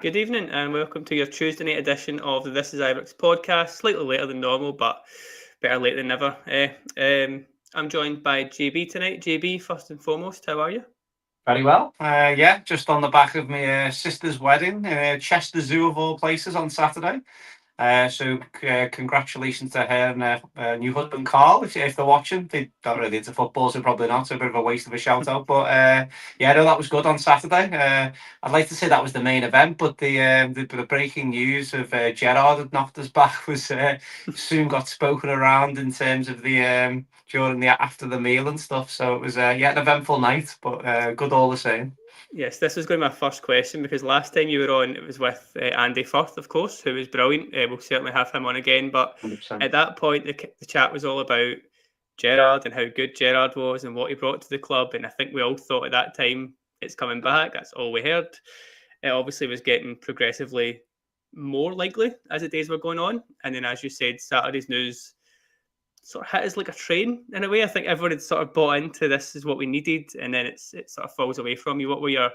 Good evening and welcome to your Tuesday night edition of the This Is Ibrox podcast. Slightly later than normal, but better late than never. I'm joined by JB tonight. JB, first and foremost, how are you? Very well. Just on the back of my sister's wedding, Chester Zoo of all places on Saturday. Congratulations to her and her new husband Carl. If they're watching, they don't really into football, so probably not. So a bit of a waste of a shout out. But no, that was good on Saturday. I'd like to say that was the main event, but the breaking news of Gerrard had knocked us back was soon got spoken around in terms of the during the after the meal and stuff. So it was an eventful night, but good all the same. Yes, this was going to be my first question because last time you were on, it was with Andy Firth, of course, who was brilliant. We'll certainly have him on again. But 100%. at that point, the chat was all about Gerrard and how good Gerrard was and what he brought to the club. And I think we all thought at that time it's coming back. That's all we heard. It obviously was getting progressively more likely as the days were going on. And then, as you said, Saturday's news sort of hit us like a train in a way. I think everyone had sort of bought into this is what we needed, and then it sort of falls away from you. What were your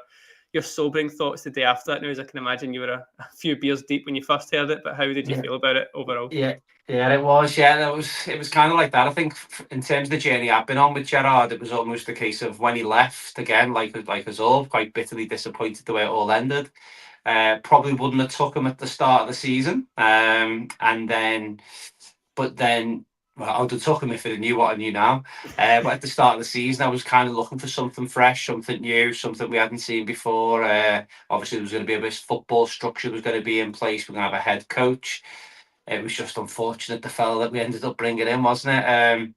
sobering thoughts the day after that news? I can imagine you were a few beers deep when you first heard it, but how did you feel about it overall? Yeah, yeah, it was. Yeah, it was kind of like that. I think in terms of the journey I've been on with Gerrard, it was almost a case of when he left again, like us all, quite bitterly disappointed the way it all ended. Probably wouldn't have took him at the start of the season, and then, but then. Well, I would have took him if I knew what I knew now. But at the start of the season, I was kind of looking for something fresh, something new, something we hadn't seen before. Obviously, there was going to be a bit of football structure was going to be in place. We're going to have a head coach. It was just unfortunate the fella that we ended up bringing in, wasn't it?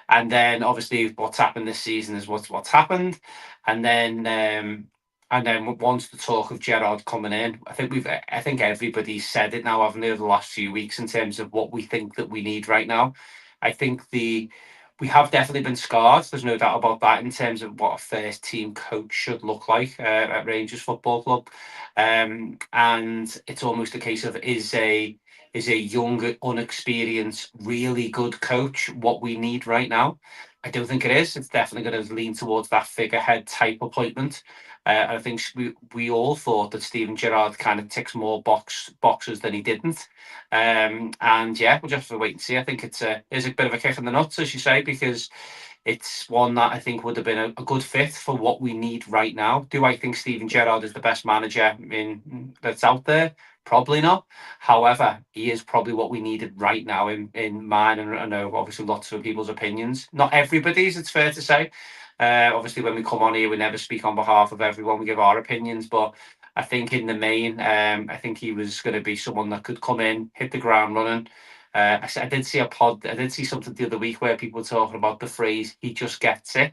And then obviously what's happened this season is what's happened, and then once the talk of Gerrard coming in, I think everybody's said it now, haven't they, over the last few weeks in terms of what we think that we need right now. I think we have definitely been scarred. There's no doubt about that in terms of what a first team coach should look like at Rangers Football Club, and it's almost a case of is a young, unexperienced, really good coach what we need right now? I don't think it is. It's definitely going to lean towards that figurehead type appointment. I think we all thought that Steven Gerrard kind of ticks more boxes than he didn't. And yeah, we'll just have to wait and see. I think it's is a bit of a kick in the nuts, as you say, because it's one that I think would have been a good fit for what we need right now. Do I think Steven Gerrard is the best manager that's out there? Probably not. However, he is probably what we needed right now in mine, and I know obviously lots of people's opinions. Not everybody's, it's fair to say. Obviously, when we come on here, we never speak on behalf of everyone. We give our opinions, but I think in the main, I think he was going to be someone that could come in, hit the ground running. I did see I did see something the other week where people were talking about the phrase "he just gets it."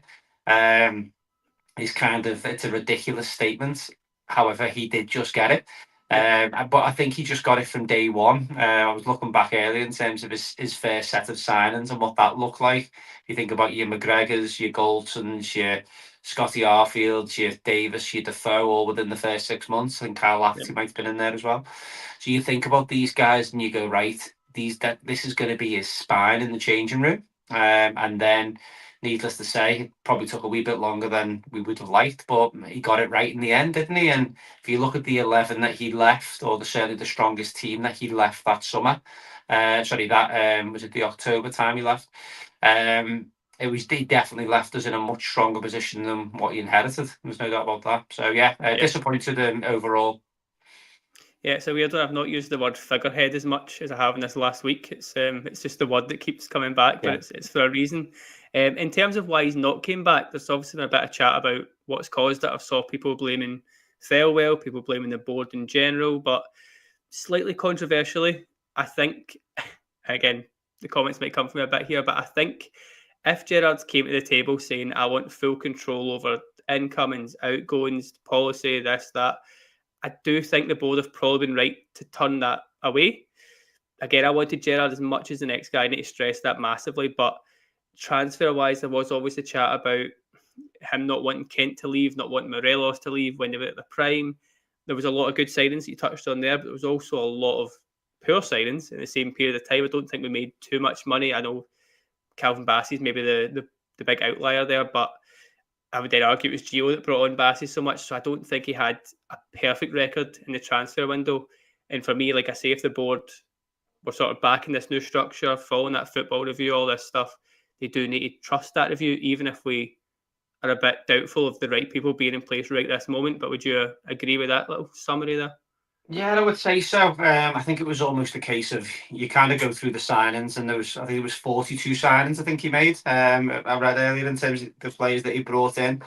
It's a ridiculous statement. However, he did just get it. But I think he just got it from day one. I was looking back earlier in terms of his first set of signings and what that looked like. You think about your McGregors, your Goldsons, your Scotty Arfields, your Davis, your Defoe, all within the first 6 months. I think Kyle Lafferty might have been in there as well. So you think about these guys and you go, right, this is going to be his spine in the changing room. And then needless to say, it probably took a wee bit longer than we would have liked, but he got it right in the end, didn't he? And if you look at the 11 that he left, or certainly the strongest team that he left that summer, was it the October time he left? He definitely left us in a much stronger position than what he inherited. There's no doubt about that. So disappointed overall. Yeah, it's a weird one. I've not used the word figurehead as much as I have in this last week. It's just the word that keeps coming back, but it's for a reason. In terms of why he's not came back, there's obviously been a bit of chat about what's caused it. I've saw people blaming Thelwell, people blaming the board in general, but slightly controversially, I think, again, the comments might come from me a bit here, but I think if Gerrard came to the table saying, I want full control over incomings, outgoings, policy, this, that, I do think the board have probably been right to turn that away. Again, I wanted Gerrard as much as the next guy. I need to stress that massively. But transfer-wise, there was always a chat about him not wanting Kent to leave, not wanting Morelos to leave when they were at the prime. There was a lot of good signings that you touched on there, but there was also a lot of poor signings in the same period of time. I don't think we made too much money. I know Calvin Bassey's maybe the big outlier there, but I would then argue it was Gio that brought on Bassey so much, so I don't think he had a perfect record in the transfer window. And for me, like I say, if the board were sort of backing this new structure, following that football review, all this stuff, they do need to trust that review, even if we are a bit doubtful of the right people being in place right this moment. But would you agree with that little summary there? Yeah, I would say so. I think it was almost a case of you kind of go through the signings, and I think it was 42 signings. I think he made. I read earlier in terms of the players that he brought in.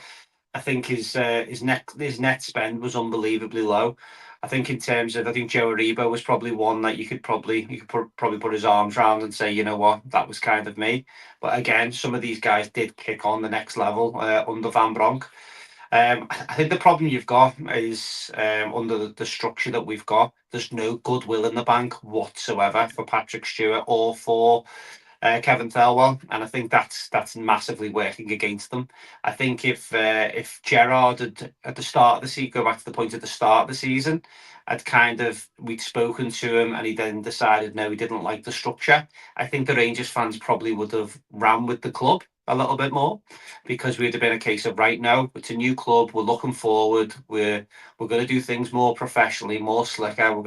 I think his net spend was unbelievably low. I think in terms of, I think Joe Aribo was probably one that you could probably put his arms around and say, you know what, that was kind of me. But again, some of these guys did kick on the next level under Van Bronk. I think the problem you've got is under the structure that we've got, there's no goodwill in the bank whatsoever for Patrick Stewart or for Kevin Thelwell, and I think that's massively working against them. I think if Gerrard had at the start of the season, go back to the point at the start of the season, we'd spoken to him and he then decided no, he didn't like the structure. I think the Rangers fans probably would have ran with the club a little bit more, because we'd have been a case of right now, it's a new club, we're looking forward, we're going to do things more professionally, more slicker, we're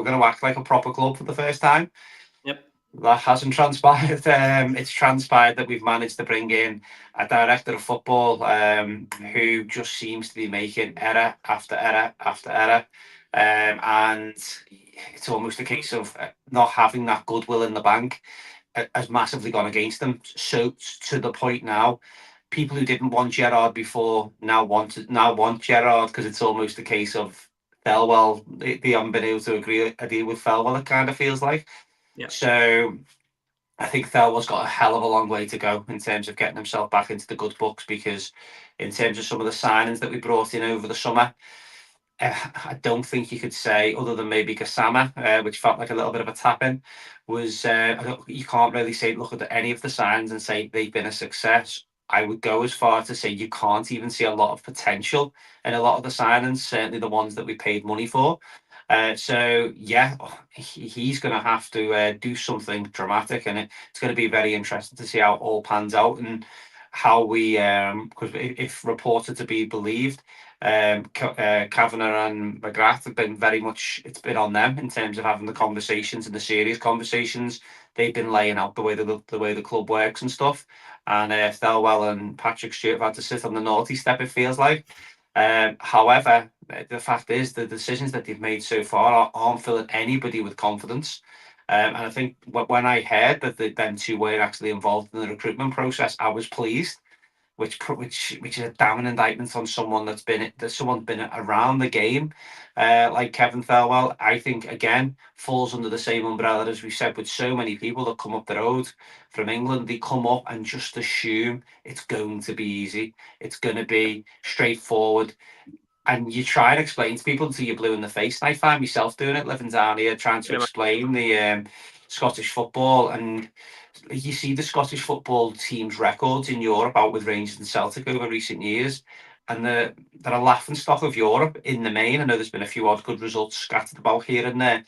gonna act like a proper club for the first time. Yep. That hasn't transpired. It's transpired that we've managed to bring in a director of football who just seems to be making error after error after error. And it's almost a case of not having that goodwill in the bank has massively gone against them. So to the point now, people who didn't want Gerrard before now want Gerrard, because it's almost a case of Thelwell. They haven't been able to agree a deal with Thelwell, it kind of feels like. Yeah. So I think Thelwell's got a hell of a long way to go in terms of getting himself back into the good books, because in terms of some of the signings that we brought in over the summer, I don't think you could say, other than maybe Gassama, which felt like a little bit of a tap-in, was you can't really say look at any of the signs and say they've been a success. I would go as far to say you can't even see a lot of potential in a lot of the signings, certainly the ones that we paid money for. So yeah, he's going to have to do something dramatic, and it's going to be very interesting to see how it all pans out and how we, because if reported to be believed, Kavanagh and McGrath have been very much, it's been on them in terms of having the conversations and the serious conversations. They've been laying out the way the club works and stuff. And Thelwell and Patrick Stewart have had to sit on the naughty step, it feels like. However, the fact is the decisions that they've made so far aren't filling anybody with confidence. And I think when I heard that them two were actually involved in the recruitment process, I was pleased, which is a damning indictment on someone that's been around the game, like Kevin Thelwell. I think again falls under the same umbrella as we said with so many people that come up the road from England. They come up and just assume it's going to be easy, it's going to be straightforward. And you try and explain to people until you're blue in the face. And I find myself doing it, living down here, trying to explain the Scottish football. And you see the Scottish football team's records in Europe out with Rangers and Celtic over recent years. And they're a laughing stock of Europe in the main. I know there's been a few odd good results scattered about here and there.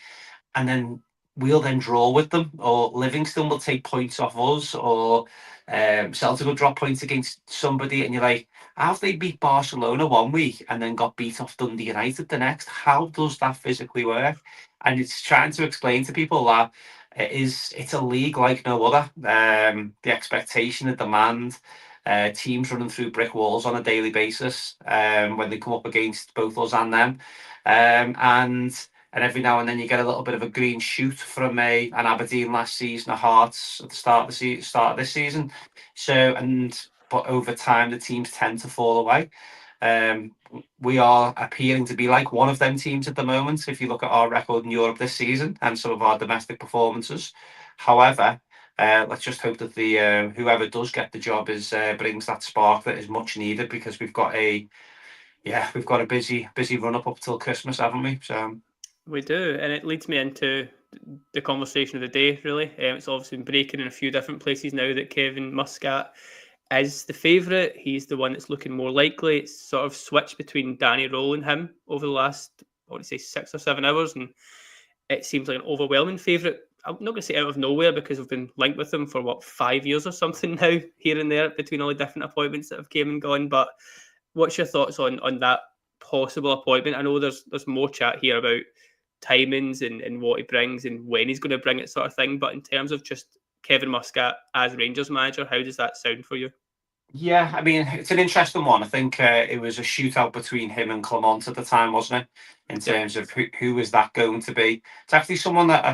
And then we'll then draw with them, or Livingston will take points off us, or Celtic will drop points against somebody, and you're like, how have they beat Barcelona one week and then got beat off Dundee United the next? How does that physically work? And it's trying to explain to people that it's a league like no other. The expectation, the demand, teams running through brick walls on a daily basis when they come up against both us and them, and every now and then you get a little bit of a green shoot from an Aberdeen last season, a Hearts at the start of this season. But over time the teams tend to fall away. We are appearing to be like one of them teams at the moment, if you look at our record in Europe this season and some of our domestic performances. However, let's just hope that the whoever does get the job brings that spark that is much needed, because we've got a busy run up till Christmas, haven't we? So. We do, and it leads me into the conversation of the day, really. It's obviously been breaking in a few different places now that Kevin Muscat is the favourite. He's the one that's looking more likely. It's sort of switched between Danny Rowe and him over the last, I want to say, 6 or 7 hours, and it seems like an overwhelming favourite. I'm not going to say out of nowhere, because we've been linked with him for 5 years or something now, here and there, between all the different appointments that have came and gone. But what's your thoughts on that possible appointment? I know there's more chat here about timings and what he brings and when he's going to bring it, sort of thing. But in terms of just Kevin Muscat as Rangers manager, how does that sound for you? Yeah, I mean, it's an interesting one. I think it was a shootout between him and Clement at the time, wasn't it? In terms of who was that going to be. It's actually someone that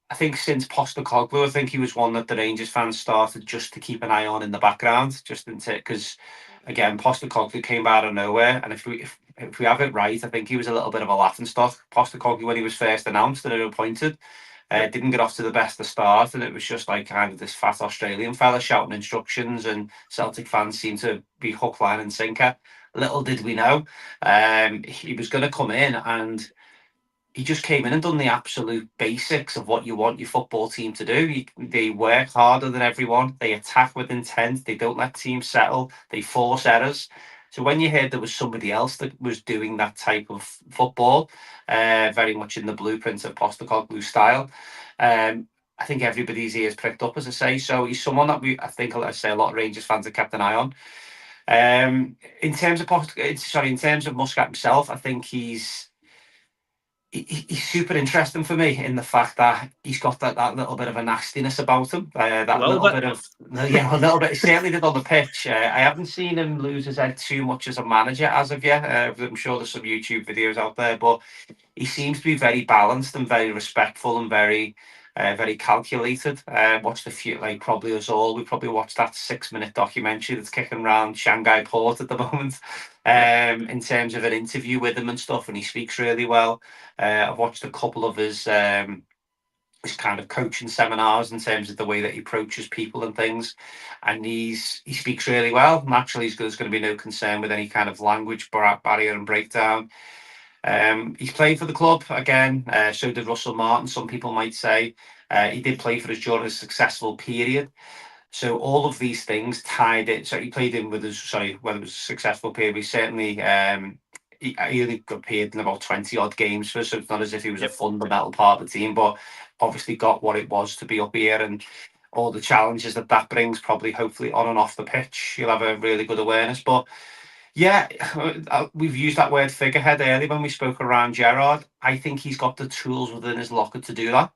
I think since Postecoglou, I think he was one that the Rangers fans started just to keep an eye on in the background, just because, again, Postecoglou came out of nowhere, and if we have it right, I think he was a little bit of a laughingstock. Postecoglou, when he was first announced and appointed, didn't get off to the best of start, and it was just like kind of this fat Australian fella shouting instructions, and Celtic fans seemed to be hook, line, and sinker. Little did we know, he was going to come in, and he just came in and done the absolute basics of what you want your football team to do. They work harder than everyone. They attack with intent. They don't let teams settle. They force errors. So when you heard there was somebody else that was doing that type of football, very much in the blueprint of Postecoglou style, I think everybody's ears pricked up, as I say. So he's someone that I think, let's say, a lot of Rangers fans have kept an eye on. In terms of Muscat himself, I think he's super interesting for me in the fact that he's got that little bit of a nastiness about him. A little bit. He certainly did on the pitch. I haven't seen him lose his head too much as a manager as of yet. I'm sure there's some YouTube videos out there, but he seems to be very balanced and very respectful and very calculated. Watched a few, like probably us all. We probably watched that 6-minute documentary that's kicking around Shanghai Port at the moment. In terms of an interview with him and stuff, and he speaks really well. I've watched a couple of his kind of coaching seminars in terms of the way that he approaches people and things, and he speaks really well. Naturally, there's going to be no concern with any kind of language barrier and breakdown. He's played for the club again, so did Russell Martin, some people might say. He did play for us during a successful period. So all of these things tied it. So he played in with us, whether it was a successful period, he certainly he only appeared in about 20 odd games for us, so it's not as if he was a fundamental part of the team, but obviously got what it was to be up here, and all the challenges that brings, probably hopefully on and off the pitch. You'll have a really good awareness. But yeah, we've used that word figurehead earlier when we spoke around Gerrard. I think he's got the tools within his locker to do that.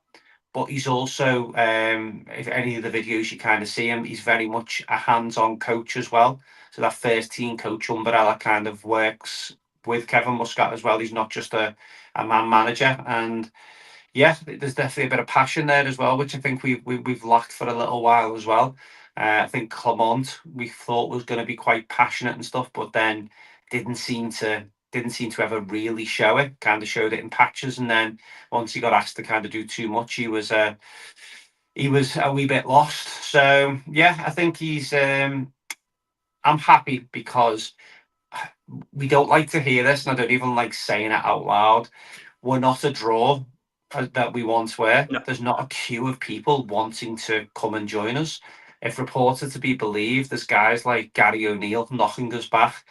But he's also, if any of the videos you kind of see him, he's very much a hands-on coach as well. So that first team coach umbrella kind of works with Kevin Muscat as well. He's not just a man manager. And yeah, there's definitely a bit of passion there as well, which I think we've lacked for a little while as well. I think Clement, we thought was going to be quite passionate and stuff, but then didn't seem to ever really show it. Kind of showed it in patches, and then once he got asked to kind of do too much, he was a wee bit lost. So yeah, I think he's. I'm happy because we don't like to hear this, and I don't even like saying it out loud. We're not a draw that we once were. No. There's not a queue of people wanting to come and join us. If reported to be believed, there's guys like Gary O'Neill knocking us back.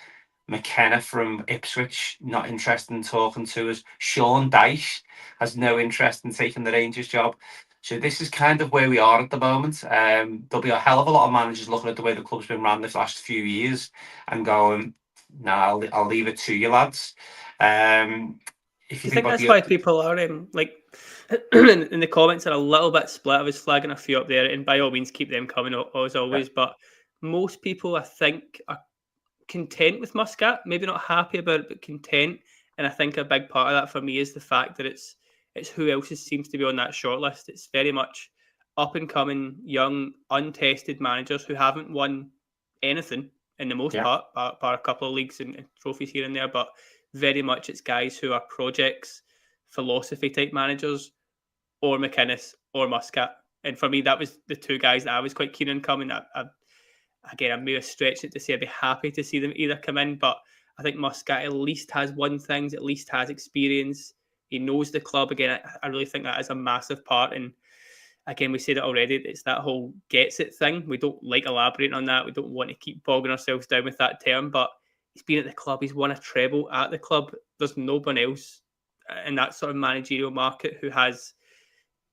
McKenna from Ipswich not interested in talking to us. Sean Dyche has no interest in taking the Rangers job. So this is kind of where we are at the moment. There'll be a hell of a lot of managers looking at the way the club's been run this last few years and going, "No, I'll leave it to you lads." If you think that's why people are like in the comments are a little bit split? I was flagging a few up there, and by all means keep them coming as always. But most people, I think, are content with Muscat, maybe not happy about it, but content. And I think a big part of that for me is the fact that it's who else seems to be on that shortlist. It's very much up and coming, young, untested managers who haven't won anything in the most part, bar a couple of leagues and trophies here and there, but very much it's guys who are projects, philosophy type managers, or McInnes or Muscat. And for me, that was the two guys that I was quite keen on coming. Again, I may have stretched it to say I'd be happy to see them either come in, but I think Muscat at least has won things, at least has experience. He knows the club. Again, I really think that is a massive part. And again, we said it already, it's that whole gets it thing. We don't like elaborating on that. We don't want to keep bogging ourselves down with that term, but he's been at the club. He's won a treble at the club. There's no one else in that sort of managerial market who has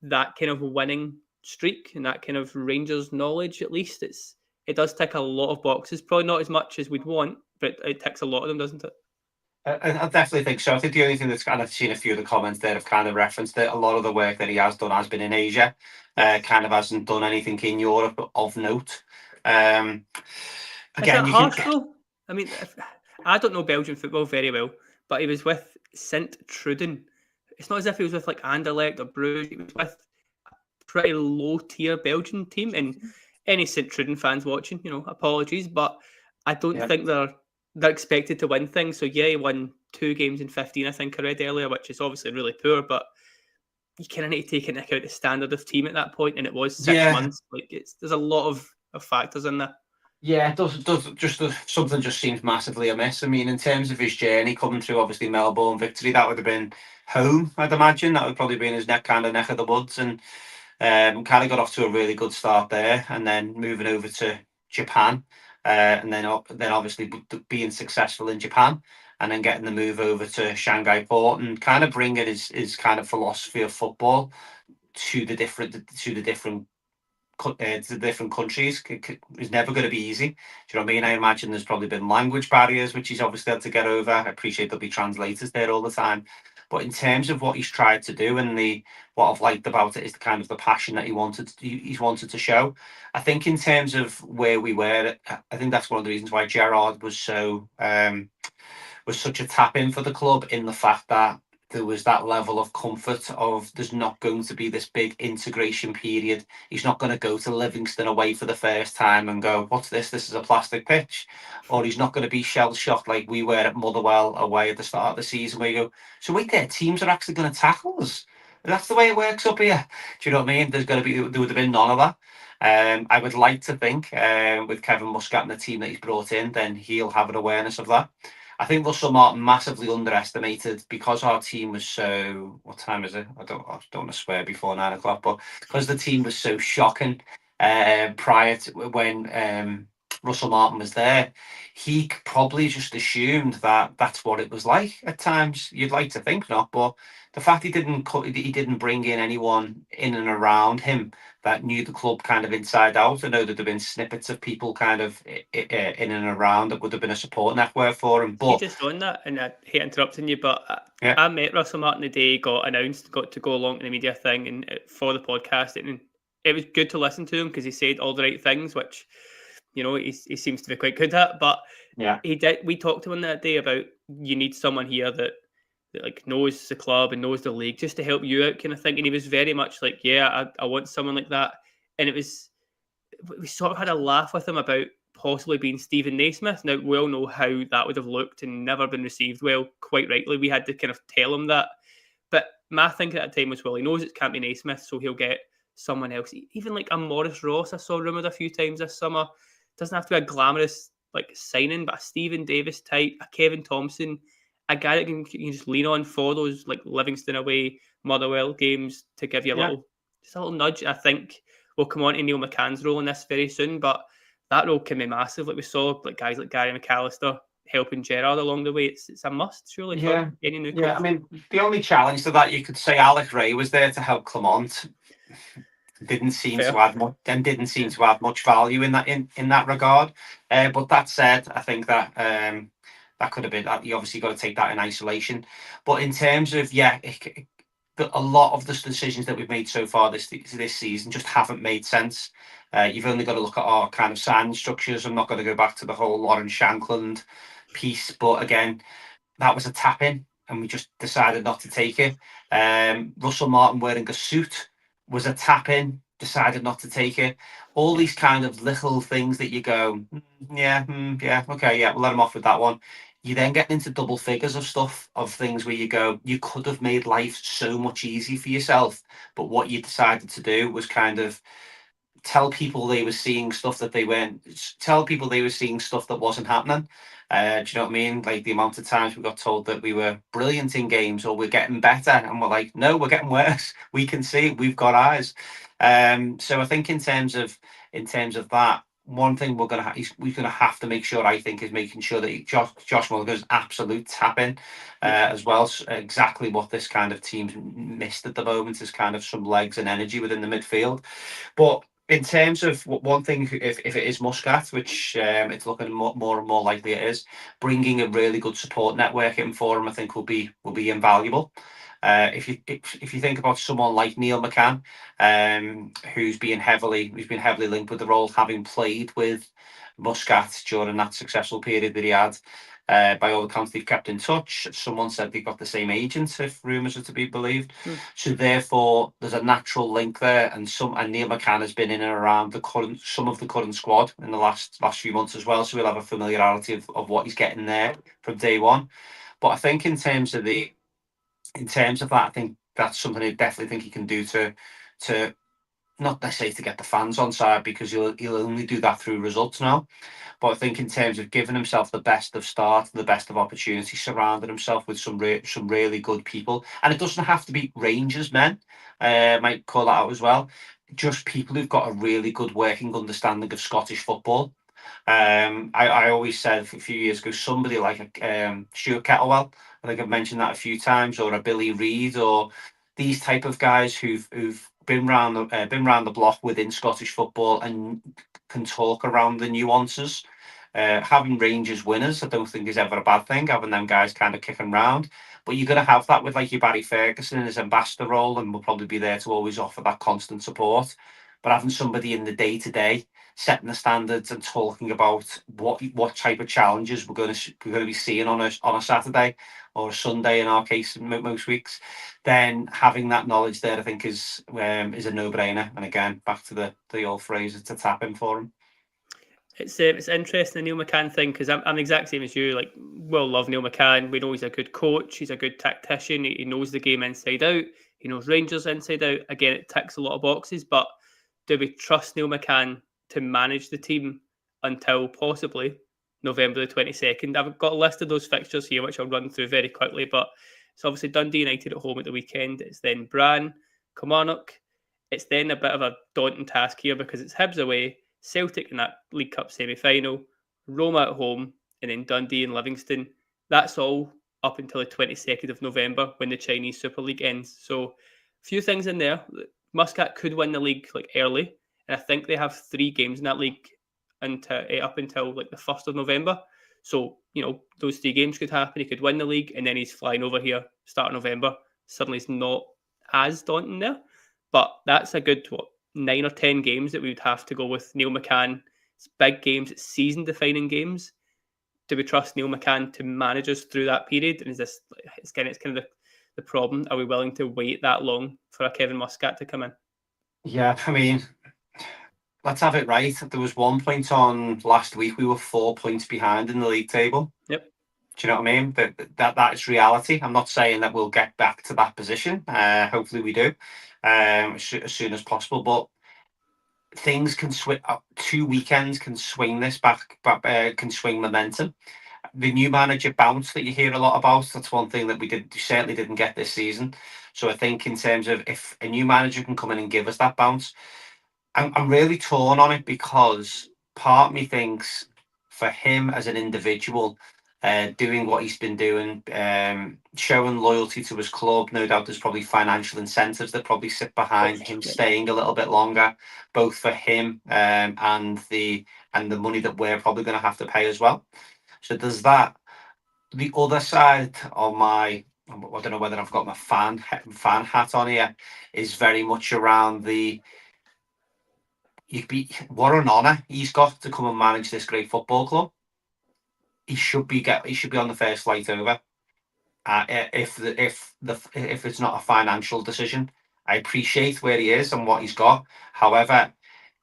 that kind of winning streak and that kind of Rangers knowledge, at least, it does tick a lot of boxes. Probably not as much as we'd want, but it ticks a lot of them, doesn't it? I definitely think so. I think the only thing that's kind of seen a few of the comments there have kind of referenced that a lot of the work that he has done has been in Asia. Kind of hasn't done anything in Europe of note. Again, is that harsh though? I mean, I don't know Belgian football very well, but he was with Sint Truiden. It's not as if he was with like Anderlecht or Bruges. He was with a pretty low tier Belgian team. And any Sint Truiden fans watching, apologies, but I don't think they're expected to win things. So yeah, he won 2 games in 15, I think I read earlier, which is obviously really poor, but you kind of need to take into account the standard of team at that point, and it was 6 months. Like there's a lot of factors in there. Yeah, it does something just seems massively amiss. I mean, in terms of his journey coming through, obviously Melbourne victory, that would have been home, I'd imagine. That would probably be in his neck of the woods, and kind of got off to a really good start there, and then moving over to Japan, and then obviously being successful in Japan, and then getting the move over to Shanghai Port, and kind of bringing his kind of philosophy of football to the different to different countries is never going to be easy. Do you know what I mean? I imagine there's probably been language barriers, which he's obviously had to get over. I appreciate there'll be translators there all the time. But in terms of what he's tried to do and what I've liked about it is the kind of the passion that he's wanted to show. I think in terms of where we were, I think that's one of the reasons why Gerrard was so was such a tap in for the club, in the fact that there was that level of comfort of there's not going to be this big integration period. He's not going to go to Livingston away for the first time and go, what's this? This is a plastic pitch. Or he's not going to be shell-shocked like we were at Motherwell away at the start of the season, where you go, so wait there, teams are actually going to tackle us. That's the way it works up here. Do you know what I mean? There would have been none of that. I would like to think with Kevin Muscat and the team that he's brought in, then he'll have an awareness of that. I think Russell Martin massively underestimated, because our team was so. What time is it? I don't want to swear before 9 o'clock, but because the team was so shocking prior to when Russell Martin was there, he probably just assumed that that's what it was like at times. You'd like to think not, but the fact he didn't bring in anyone in and around him that knew the club kind of inside out. I know that there'd been snippets of people kind of in and around that would have been a support network for him. But just on that, and I hate interrupting you, but I met Russell Martin the day he got to go along to the media thing and for the podcast, and it was good to listen to him because he said all the right things, which he seems to be quite good at. But he did. We talked to him that day about you need someone here that like knows the club and knows the league just to help you out, kind of thing. And he was very much like, I want someone like that. And we sort of had a laugh with him about possibly being Stephen Naismith. Now, we all know how that would have looked and never been received well. Quite rightly, we had to kind of tell him that. But my thinking at that time was, well, he knows it can't be Naismith, so he'll get someone else. Even like a Maurice Ross, I saw rumoured a few times this summer. Doesn't have to be a glamorous like signing, but a Stephen Davis type, a Kevin Thompson, a guy that you can just lean on for those like Livingston away, Motherwell games to give you a little nudge. I think we'll come on to Neil McCann's role in this very soon, but that role can be massive. Like we saw, like guys like Gary McAllister helping Gerrard along the way. It's a must, surely, for any new coach. I mean, the only challenge to that, you could say Alex Ray was there to help Clement. Didn't seem to add much value in that regard. But that said, I think that that could have been that. You obviously got to take that in isolation. But in terms of a lot of the decisions that we've made so far this season just haven't made sense. You've only got to look at our kind of signing structures. I'm not going to go back to the whole Lawrence Shankland piece, but again, that was a tap in, and we just decided not to take it. Russell Martin wearing a suit was a tap in, decided not to take it. All these kind of little things that you go, okay, we'll let him off with that one. You then get into double figures of stuff, of things where you go, you could have made life so much easier for yourself, but what you decided to do was kind of tell people they were seeing stuff that wasn't happening. Do you know what I mean? Like the amount of times we got told that we were brilliant in games or we're getting better, and we're like, no, we're getting worse. We can see, we've got eyes. So I think in terms of that, one thing we're gonna have to make sure, I think, is making sure that Josh Mulligan's absolute tapping as well. Exactly what this kind of team's missed at the moment is kind of some legs and energy within the midfield. But in terms of one thing, if it is Muscat, which it's looking more and more likely it is, bringing a really good support network in for him, I think will be invaluable. If you think about someone like Neil McCann, who's been heavily linked with the role, having played with Muscat during that successful period that he had. By all accounts, they've kept in touch. Someone said they've got the same agent, if rumours are to be believed. So therefore, there's a natural link there, and Neil McCann has been in and around some of the current squad in the last few months as well. So we'll have a familiarity of what he's getting there from day one. But I think in terms of that, I think that's something I definitely think he can do to not necessarily to get the fans on side, because he'll only do that through results now. But I think in terms of giving himself the best of start, the best of opportunity, surrounding himself with some really good people, and it doesn't have to be Rangers men. Might call that out as well. Just people who've got a really good working understanding of Scottish football. I always said a few years ago, somebody like a Stuart Kettlewell, I think I've mentioned that a few times, or a Billy Reid, or these type of guys who've been round the block within Scottish football and can talk around the nuances. Having Rangers winners, I don't think is ever a bad thing. Having them guys kind of kicking round, but you're going to have that with like your Barry Ferguson in his ambassador role, and will probably be there to always offer that constant support. But having somebody in the day to day setting the standards and talking about what type of challenges we're going to be seeing on a Saturday or a Sunday in our case most weeks, then having that knowledge there, I think is a no-brainer. And again, back to the old phrase, it's a tap in for him. It's interesting, the Neil McCann thing, because I'm the exact same as you. Like, we'll love Neil McCann. We know he's a good coach. He's a good tactician. He knows the game inside out. He knows Rangers inside out. Again, it ticks a lot of boxes. But do we trust Neil McCann to manage the team until possibly November the 22nd? I've got a list of those fixtures here, which I'll run through very quickly. But it's obviously Dundee United at home at the weekend. It's then Brann, Kilmarnock. It's then a bit of a daunting task here because it's Hibs away, Celtic in that League Cup semi-final, Roma at home, and then Dundee and Livingston. That's all up until the 22nd of November when the Chinese Super League ends. So a few things in there. Muscat could win the league like early, and I think they have 3 games in that league up until like the 1st of November. So, those 3 games could happen. He could win the league, and then he's flying over here start of November. Suddenly it's not as daunting there. But that's a good, 9 or 10 games that we would have to go with Neil McCann. It's big games, it's season-defining games. Do we trust Neil McCann to manage us through that period? And it's kind of the problem. Are we willing to wait that long for a Kevin Muscat to come in? Yeah, I mean, let's have it right. There was 1 point on last week. We were 4 points behind in the league table. Yep. Do you know what I mean? That is reality. I'm not saying that we'll get back to that position. Hopefully we do as soon as possible. But things can swing. 2 weekends can swing this back, can swing momentum. The new manager bounce that you hear a lot about, that's one thing that we certainly didn't get this season. So I think in terms of if a new manager can come in and give us that bounce, I'm really torn on it, because part of me thinks for him as an individual, doing what he's been doing, showing loyalty to his club, no doubt there's probably financial incentives that probably sit behind him staying a little bit longer, both for him and the money that we're probably going to have to pay as well. So there's that. The other side of I don't know whether I've got my fan hat on here, is very much around what an honour he's got to come and manage this great football club. He should be on the first flight over. If it's not a financial decision, I appreciate where he is and what he's got. However,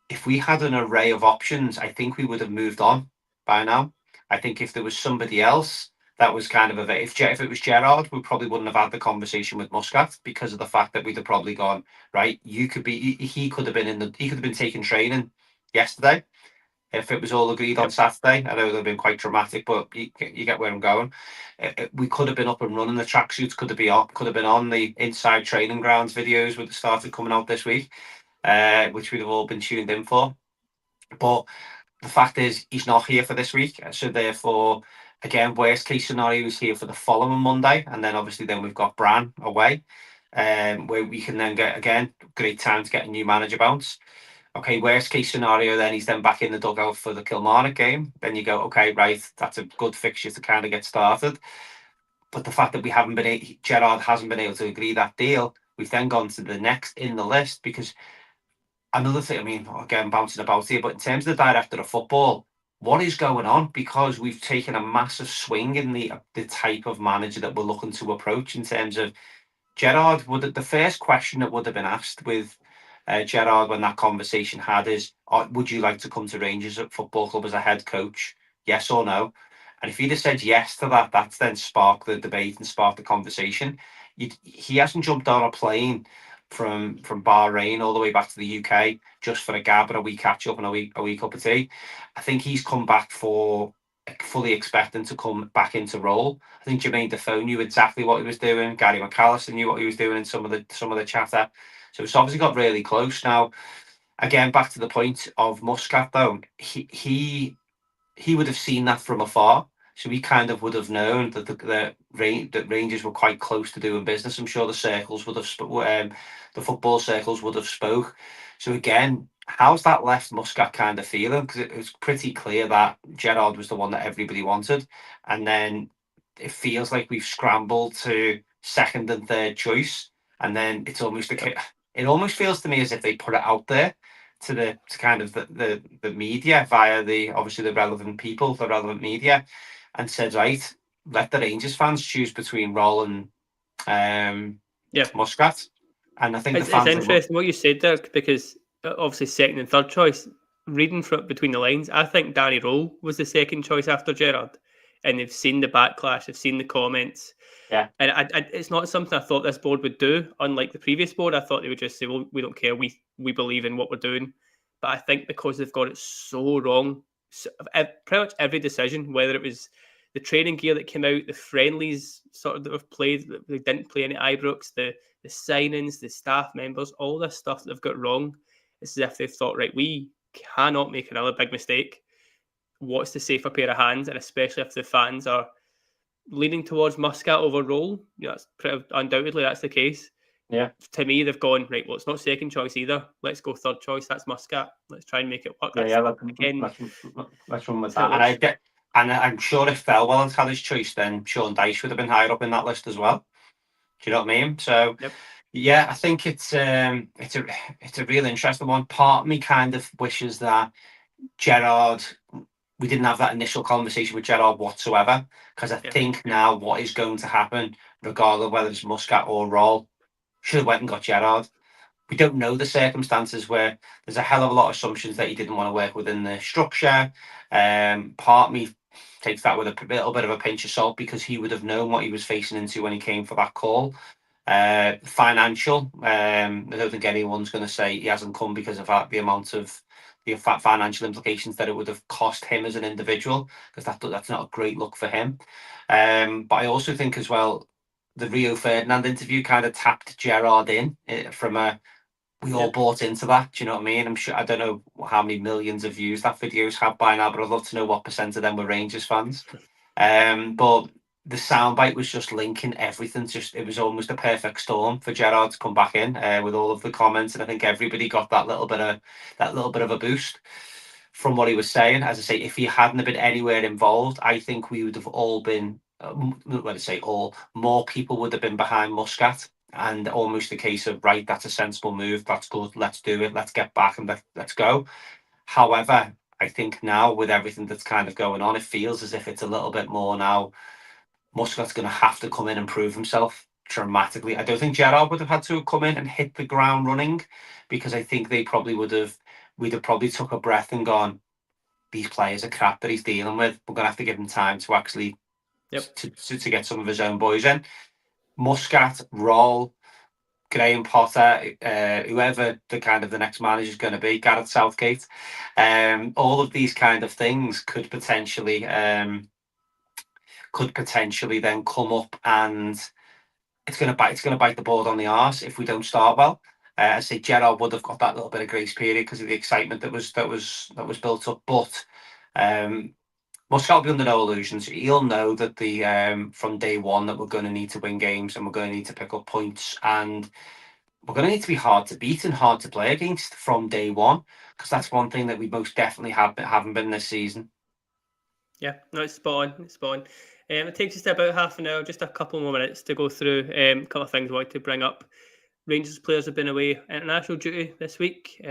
if we had an array of options, I think we would have moved on by now. I think if there was somebody else that was kind of if it was Gerrard, we probably wouldn't have had the conversation with Muscat, because of the fact that we'd have probably gone, right, he could have been taking training yesterday if it was all agreed on Saturday. I know it would have been quite dramatic, but you get where I'm going. We could have been up and running. The tracksuits could have been on the inside training grounds videos would have started coming out this week, which we'd have all been tuned in for. But the fact is he's not here for this week, so therefore, again, worst case scenario, he's here for the following Monday, and then obviously then we've got Bran away, where we can then get, again, great time to get a new manager bounce. Okay, worst case scenario, then he's then back in the dugout for the Kilmarnock game. Then you go, okay, right, that's a good fixture to kind of get started. But the fact that we haven't been, Gerrard hasn't been able to agree that deal, we've then gone to the next in the list, because another thing, I mean, again, bouncing about here, but in terms of the director of football, what is going on? Because we've taken a massive swing in the type of manager that we're looking to approach. In terms of Gerrard, the first question that would have been asked with Gerrard when that conversation had is, would you like to come to Rangers Football Club as a head coach? Yes or no? And if he'd have said yes to that, that's then sparked the debate and sparked the conversation. He hasn't jumped on a plane from Bahrain all the way back to the UK just for a gab and a wee catch up and a wee cup of tea. I think he's come back for fully expecting to come back into role. I think Jermaine Defoe knew exactly what he was doing. Gary McAllister knew what he was doing in some of the chatter. So it's obviously got really close now. Again, back to the point of Muscat, though, he would have seen that from afar. So he kind of would have known that that Rangers were quite close to doing business. I'm sure the circles would have the football circles would have spoke. So again, how's that left Muscat kind of feeling? Because it was pretty clear that Gerrard was the one that everybody wanted, and then it feels like we've scrambled to second and third choice, and then it's almost it almost feels to me as if they put it out there to kind of the media via obviously the relevant people, the relevant media, and said, right, let the Rangers fans choose between Roll and Muscat. And I think it's interesting what you said there, because obviously second and third choice, reading from between the lines, I think Danny Roll was the second choice after Gerrard, and they've seen the backlash, they've seen the comments. Yeah, and it's not something I thought this board would do. Unlike the previous board, I thought they would just say, "Well, we don't care. We believe in what we're doing." But I think because they've got it so wrong, pretty much every decision, whether it was the training gear that came out, the friendlies sort of that have played, they didn't play any Ibrox, the signings, the staff members, all this stuff that they've got wrong. It's as if they've thought, right, we cannot make another big mistake. What's the safer pair of hands? And especially if the fans are leaning towards Muscat over Roll, that's undoubtedly that's the case. Yeah. To me, they've gone, right, well, it's not second choice either. Let's go third choice. That's Muscat. Let's try and make it work. Let's run with that. And I'm sure if Thelwell had his choice, then Sean Dyche would have been higher up in that list as well. Do you know what I mean? So, yeah, I think it's a real interesting one. Part of me kind of wishes that Gerrard, we didn't have that initial conversation with Gerrard whatsoever, because I think now what is going to happen, regardless of whether it's Muscat or Roll, should have went and got Gerrard. We don't know the circumstances, where there's a hell of a lot of assumptions that he didn't want to work within the structure. Part of me takes that with a little bit of a pinch of salt, because he would have known what he was facing into when he came for that call. Financial, I don't think anyone's going to say he hasn't come because of the amount of the financial implications that it would have cost him as an individual, because that's not a great look for him. But I also think as well, the Rio Ferdinand interview kind of tapped Gerrard in from we all bought into that. Do you know what I mean? I'm sure, I don't know how many millions of views that video's had by now, but I'd love to know what percent of them were Rangers fans. But the soundbite was just linking everything. It was almost a perfect storm for Gerrard to come back in with all of the comments, and I think everybody got that little bit of a boost from what he was saying. As I say, if he hadn't been anywhere involved, I think we would have all been. More people would have been behind Muscat, and almost the case of, right, that's a sensible move, that's good, let's do it, let's get back and let's go. However, I think now with everything that's kind of going on, it feels as if it's a little bit more now. Muscat's going to have to come in and prove himself dramatically. I don't think Gerrard would have had to come in and hit the ground running, because I think we'd have probably took a breath and gone, these players are crap that he's dealing with. We're going to have to give him time to actually to get some of his own boys in. Muscat, Roll, Graham Potter, whoever the next manager is going to be, Gareth Southgate, all of these kind of things could potentially then come up, and it's going to bite the board on the arse if we don't start well. I say Gerrard would have got that little bit of grace period because of the excitement that was built up, but Muscat will be under no illusions. He'll know that from day one that we're going to need to win games and we're going to need to pick up points, and we're going to need to be hard to beat and hard to play against from day one, because that's one thing that we most definitely haven't been this season. Yeah, no, it's spot on. It's spot on. It takes us to about half an hour, just a couple more minutes to go through a couple of things I want to bring up. Rangers players have been away international duty this week.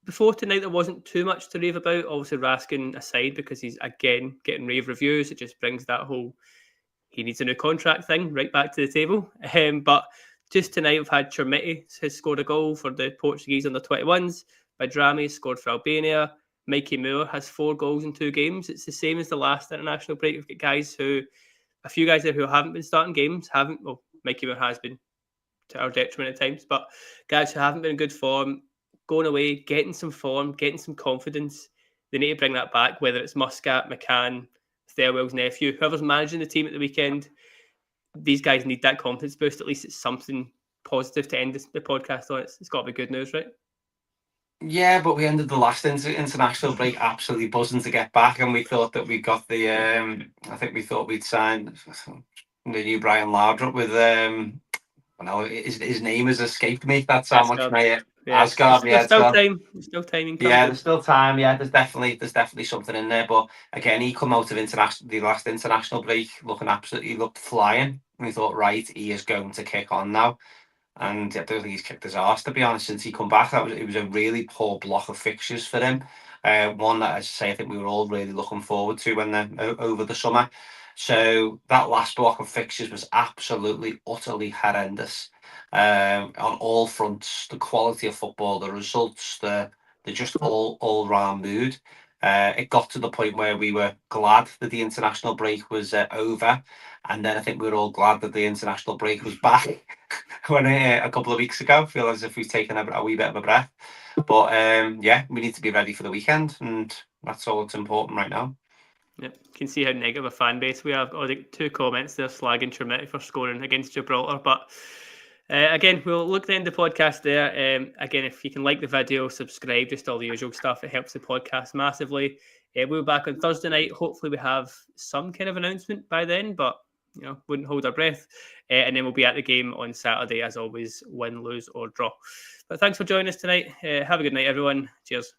Before tonight, there wasn't too much to rave about. Obviously, Raskin aside, because he's again getting rave reviews. It just brings that whole he needs a new contract thing right back to the table. But just tonight, we've had Chermiti has scored a goal for the Portuguese under 21s. Badrami scored for Albania. Mikey Moore has 4 goals in 2 games. It's the same as the last international break. We've got guys a few guys there who haven't been starting games, well, Mikey Moore has been to our detriment at times, but guys who haven't been in good form, going away, getting some form, getting some confidence. They need to bring that back, whether it's Muscat, McCann, Thirlwell's nephew, whoever's managing the team at the weekend. These guys need that confidence boost. At least it's something positive to end the podcast on. It's got to be good news, right? Yeah, but we ended the last international break absolutely buzzing to get back, and we thought that we got the. I think we thought we'd signed the new Brian Laudrup with. Well, his name has escaped me. That's how much my Asgard. There's still time. There's still time. Yeah, there's still time. Yeah, there's definitely something in there. But again, he come out of the last international break he looked flying. And we thought, right, he is going to kick on now. And I don't think he's kicked his arse, to be honest, since he come back. It was a really poor block of fixtures for him. One that, as I say, I think we were all really looking forward to over the summer. So that last block of fixtures was absolutely, utterly horrendous on all fronts. The quality of football, the results, the just all round mood. It got to the point where we were glad that the international break was over, and then I think we were all glad that the international break was back when a couple of weeks ago. I feel as if we've taken a wee bit of a breath, but yeah, we need to be ready for the weekend, and that's all that's important right now. Yep, you can see how negative a fan base we have. I think 2 comments there slagging Chermiti for scoring against Gibraltar, but again, we'll look to end the podcast there. Again, if you can like the video, subscribe, just all the usual stuff. It helps the podcast massively. We'll be back on Thursday night. Hopefully we have some kind of announcement by then, but wouldn't hold our breath. And then we'll be at the game on Saturday, as always, win, lose or draw. But thanks for joining us tonight. Have a good night, everyone. Cheers.